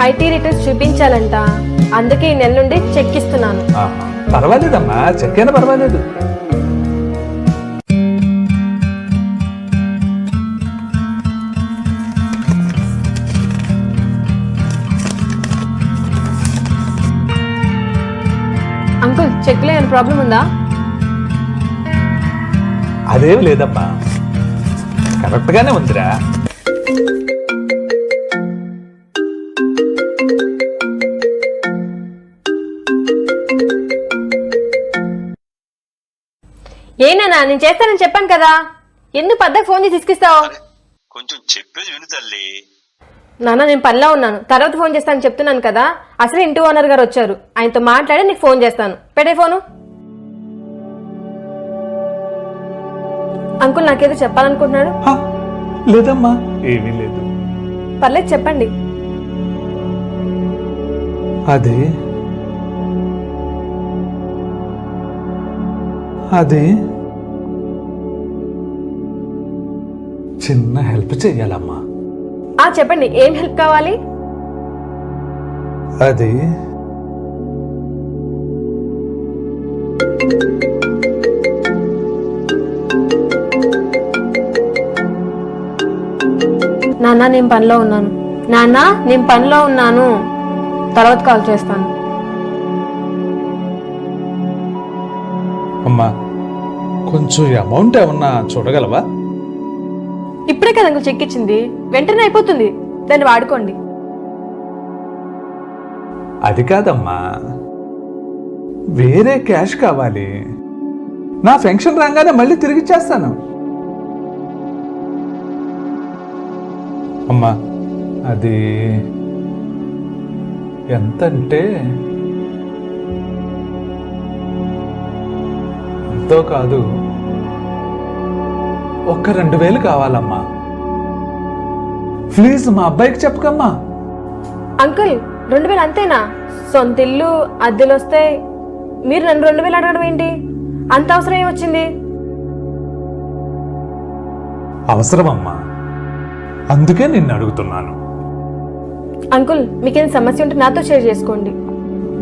IT returns చూపించాలంట, అందుకే ఈ నెల నుండి చెక్ ఇస్తున్నాను. పర్వాలేదమ్మా, చెక్ అయినా పర్వాలేదు. అంకుల్, చెక్ లో ఏమైనా ప్రాబ్లం ఉందా? అదేం లేదమ్మా, కరెక్ట్ గానే ఉందిరా. ఏనా నేను చేస్తానని చెప్పాను కదా, ఎందుకు పద్దకు ఫోన్ చేసి తీసుకిస్తావు? కొంచెం చెప్పేది విను తల్లి. నాన్న, నేను పనిలో ఉన్నాను, తర్వాత ఫోన్ చేస్తాను చెప్తున్నాను కదా. అసలు ఇంటి ఓనర్ గారు వచ్చారు, ఆయనతో మాట్లాడి నీకు ఫోన్ చేస్తాను. పెట్టే ఫోను. అంకుల్ నాకేదో చెప్పాలనుకుంటున్నాడు. లేదమ్మా, ఏమీ లేదు. పర్లేదు, చెప్పండి. అది చిన్న హెల్ప్ చెయ్యాలమ్మా. చెప్పండి, ఏం హెల్ప్ కావాలి? అది నాన్న, నేను పనిలో ఉన్నాను. నాన్న, నేను పనిలో ఉన్నాను, తర్వాత కాల్ చేస్తాను. అమ్మా, కొంచెం అమౌంట్ ఏమన్నా చూడగలవా? ఇప్పుడే కదా అంకుల్ చెక్ ఇచ్చింది, వెంటనే అయిపోతుంది, దాన్ని వాడుకోండి. అది కాదమ్మా, వేరే క్యాష్ కావాలి. నా ఫంక్షన్ రాగానే మళ్ళీ తిరిగిచ్చేస్తాను. అమ్మా, అది ఎంతంటే ఎంతో కాదు, ఒక్క 2,000 కావాలమ్మా. ప్లీజ్ మా అబ్బాయికి చెప్పకమ్మా. అంకుల్, 2,000 అంతేనా? సొంత ఇల్లు అద్దెలు వస్తే మీరు నన్ను 2,000 అడగడం ఏంటి? అంత అవసరం ఏమొచ్చింది? అవసరమమ్మా, అందుకే నిన్ను అడుగుతున్నాను. అంకుల్, మీకేం సమస్య ఉంటే నాతో షేర్ చేసుకోండి.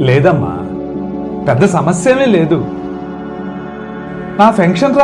లేదమ్మా, పెద్ద సమస్య ఏమీ లేదు. నా ఫంక్షన్